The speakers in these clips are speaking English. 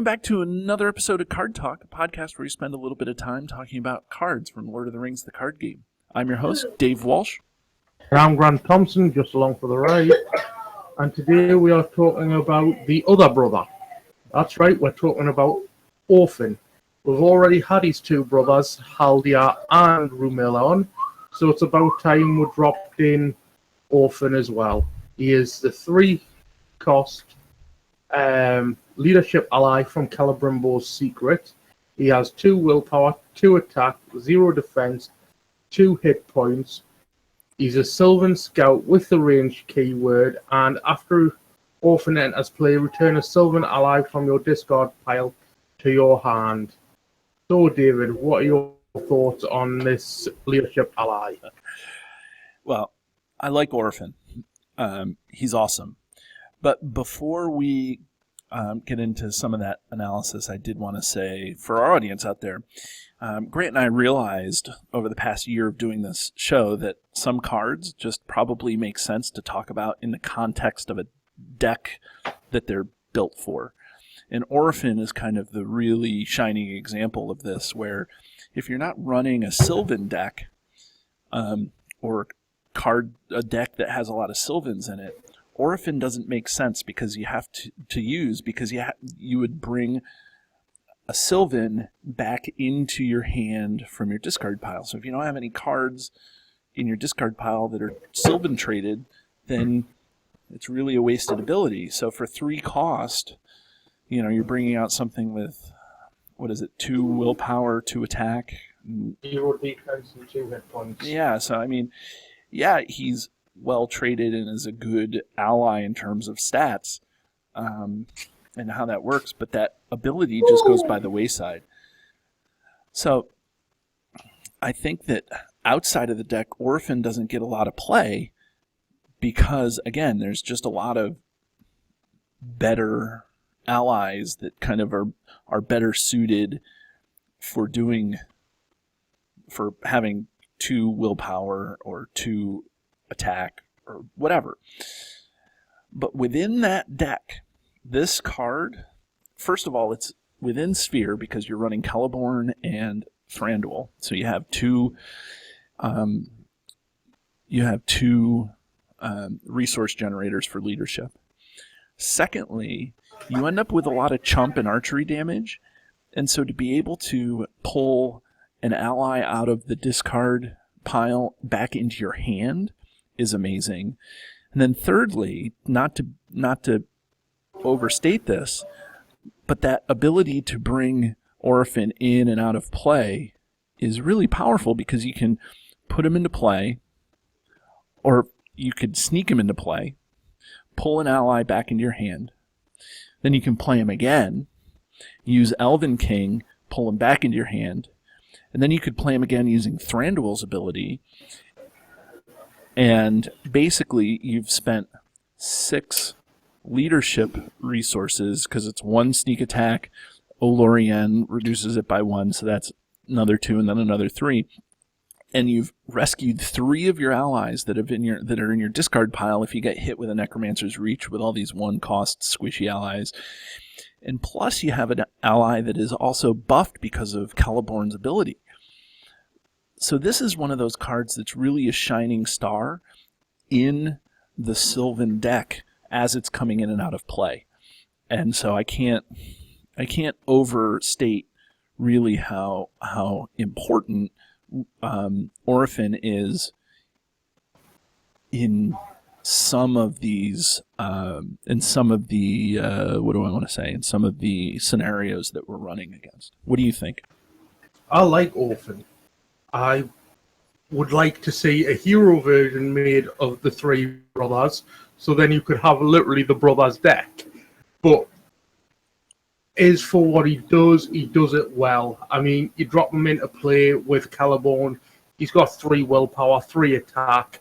back to another episode of Card Talk, a podcast where we spend a little bit of time talking about cards from Lord of the Rings, the card game. I'm your host, Dave Walsh. And I'm Grant Thompson, just along for the ride. And today we are talking about the other brother. That's right, we're talking about Orophin. We've already had his two brothers, Haldir and Rumil on, so it's about time we dropped in Orophin as well. He is the 3-cost leadership ally from Celebrimbor's Secret. He has 2 willpower, 2 attack, 0 defense, 2 hit points. He's a Sylvan Scout with the ranged keyword, and after Orophin enters play, return a Sylvan ally from your discard pile to your hand. So, David, what are your thoughts on this leadership ally? Well, I like Orophin. He's awesome. But before we get into some of that analysis, I did want to say, for our audience out there, Grant and I realized over the past year of doing this show that some cards just probably make sense to talk about in the context of a deck that they're built for. And Orophin is kind of the really shining example of this, where if you're not running a Sylvan deck or a deck that has a lot of Sylvans in it, Orophin doesn't make sense because you have to use, because you would bring a Sylvan back into your hand from your discard pile. So if you don't have any cards in your discard pile that are Sylvan traded, then it's really a wasted ability. So for 3 cost, you're bringing out something with, 2 willpower, 2 attack. 0 defense and 2 hit points. Yeah, so he's well traded and is a good ally in terms of stats and how that works, but that ability just goes by the wayside. So I think that outside of the deck, Orophin doesn't get a lot of play because, again, there's just a lot of better allies that kind of are better suited for having 2 willpower or 2 attack or whatever. But within that deck, this card, first of all, it's within Sphere because you're running Celeborn and Thranduil. So you have two resource generators for leadership. Secondly, you end up with a lot of chump and archery damage, and so to be able to pull an ally out of the discard pile back into your hand is amazing. And then thirdly, not to overstate this, but that ability to bring Orophin in and out of play is really powerful because you can put him into play, or you could sneak him into play, pull an ally back into your hand, then you can play him again, use Elven King, pull him back into your hand, and then you could play him again using Thranduil's ability. And basically, you've spent 6 leadership resources because it's 1 sneak attack. Lothlorien reduces it by 1, so that's another 2, and then another 3. And you've rescued 3 of your allies that are in your discard pile if you get hit with a Necromancer's Reach with all these 1-cost squishy allies. And plus, you have an ally that is also buffed because of Celeborn's ability. So this is one of those cards that's really a shining star in the Sylvan deck as it's coming in and out of play. And so I can't overstate really how important Orophin is in some of these in some of the scenarios that we're running against. What do you think? I like Orophin. I would like to see a hero version made of the 3 brothers, so then you could have literally the brothers deck. But as for what he does it well. I mean, you drop him into play with Celeborn, he's got 3 willpower, 3 attack,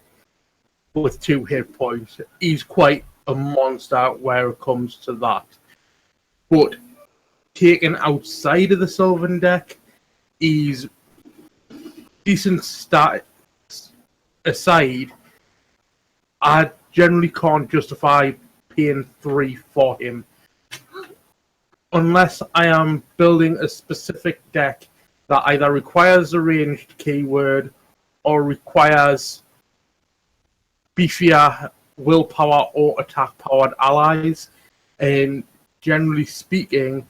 with 2 hit points. He's quite a monster where it comes to that. But taken outside of the Sylvan deck, he's decent stat aside. I generally can't justify paying 3 for him unless I am building a specific deck that either requires a ranged keyword or requires beefier willpower or attack powered allies. And generally speaking,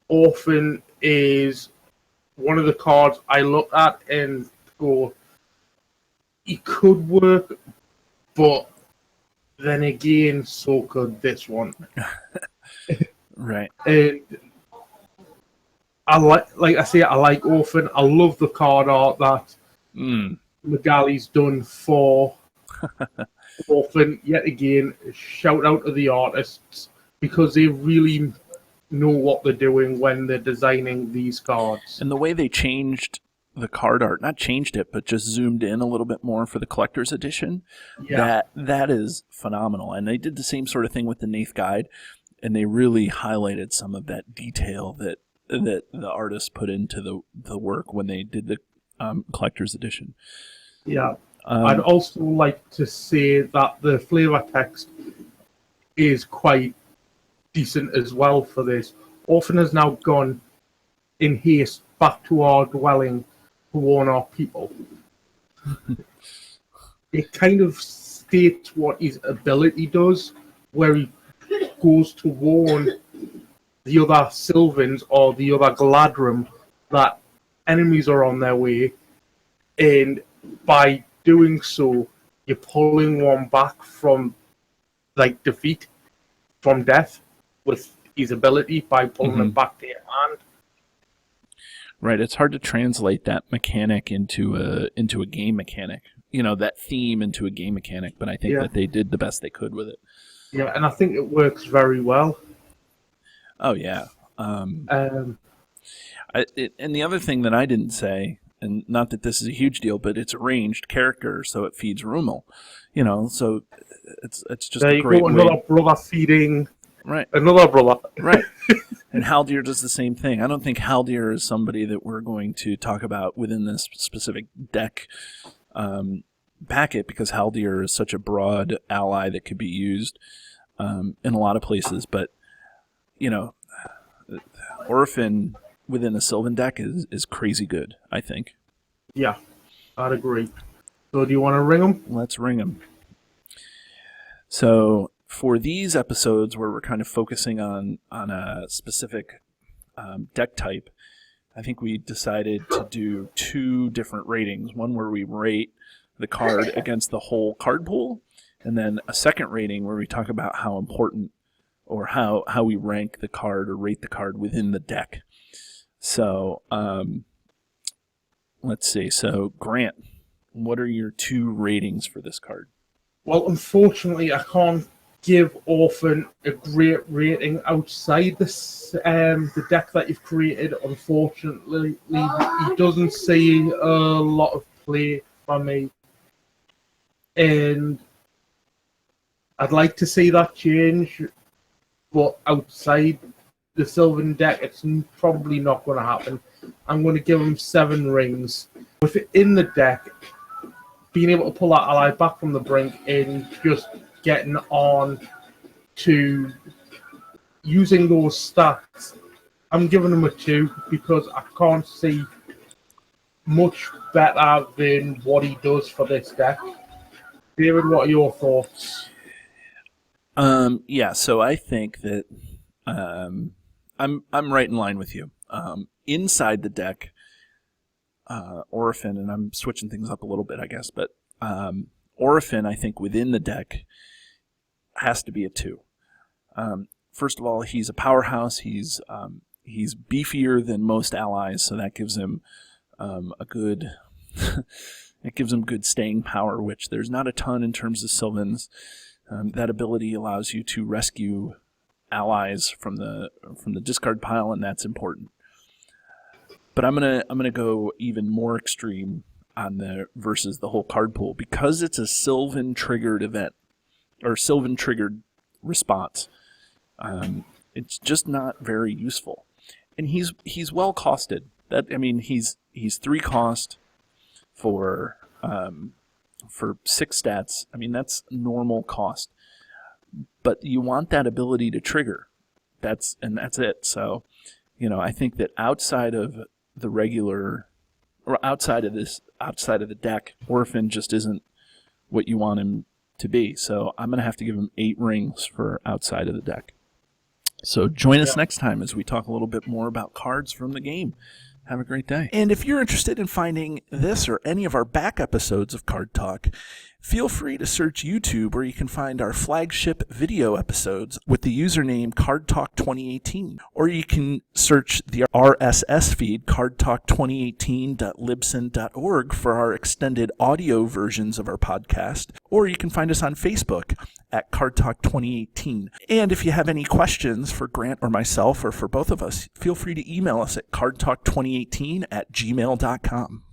Orphan is one of the cards I look at and go, it could work, but then again, so could this one. Right. And I like I say, I like Orphan. I love the card art that Magali's done for Orphan. Yet again, shout out to the artists because they really know what they're doing when they're designing these cards. And the way they changed the card art, not changed it, but just zoomed in a little bit more for the collector's edition, that is phenomenal. And they did the same sort of thing with the Nath Guide, and they really highlighted some of that detail that the artists put into the work when they did the collector's edition. Yeah. I'd also like to say that the flavor text is quite decent as well for this. Orphan has now gone in haste back to our dwelling to warn our people. It kind of states what his ability does, where he goes to warn the other Sylvans or the other Galadrim that enemies are on their way, and by doing so, you're pulling one back from defeat, from death, with his ability by pulling them back to your hand. Right, it's hard to translate that mechanic into a game mechanic. That theme into a game mechanic, but I think that they did the best they could with it. Yeah, and I think it works very well. Oh yeah. And the other thing that I didn't say, and not that this is a huge deal, but it's a ranged character, so it feeds Rumel. So it's just there a great way. Another brother feeding. Right. Another brother. Right. And Haldir does the same thing. I don't think Haldir is somebody that we're going to talk about within this specific deck packet, because Haldir is such a broad ally that could be used in a lot of places. But, Orophin within a Sylvan deck is crazy good, I think. Yeah, I'd agree. So do you want to ring them? Let's ring them. So for these episodes where we're kind of focusing on a specific deck type, I think we decided to do two different ratings. One where we rate the card against the whole card pool, and then a second rating where we talk about how important or how we rank the card or rate the card within the deck. So let's see. So Grant, what are your two ratings for this card? Well, unfortunately, I can't give Orphan a great rating outside the deck that you've created. Unfortunately, he doesn't see a lot of play for me, and I'd like to see that change. But outside the Sylvan deck, it's probably not going to happen. I'm going to give him 7 rings. Within the deck, being able to pull that ally back from the brink and just getting on to using those stats, I'm giving him a 2 because I can't see much better than what he does for this deck. David, what are your thoughts? Yeah, so I think that I'm right in line with you. Inside the deck, Orophin, and I'm switching things up a little bit, I guess, but Orophin, I think within the deck has to be a 2. First of all, he's a powerhouse. He's beefier than most allies, so that gives him a good it gives him good staying power, which there's not a ton in terms of Sylvans. That ability allows you to rescue allies from the discard pile, and that's important. But I'm gonna go even more extreme on the versus the whole card pool, because it's a Sylvan triggered event or Sylvan triggered response. It's just not very useful, and he's well costed. He's 3 cost for 6 stats. I mean, that's normal cost. But you want that ability to trigger, that's it. So, I think that outside of the regular, or outside of the deck, Orophin just isn't what you want him to be. So I'm going to have to give him 8 rings for outside of the deck. So join us next time as we talk a little bit more about cards from the game. Have a great day. And if you're interested in finding this or any of our back episodes of Card Talk, feel free to search YouTube, where you can find our flagship video episodes with the username Card Talk 2018. Or you can search the RSS feed, cardtalk2018.libsyn.org, for our extended audio versions of our podcast. Or you can find us on Facebook at Card Talk 2018. And if you have any questions for Grant or myself, or for both of us, feel free to email us at cardtalk2018@gmail.com.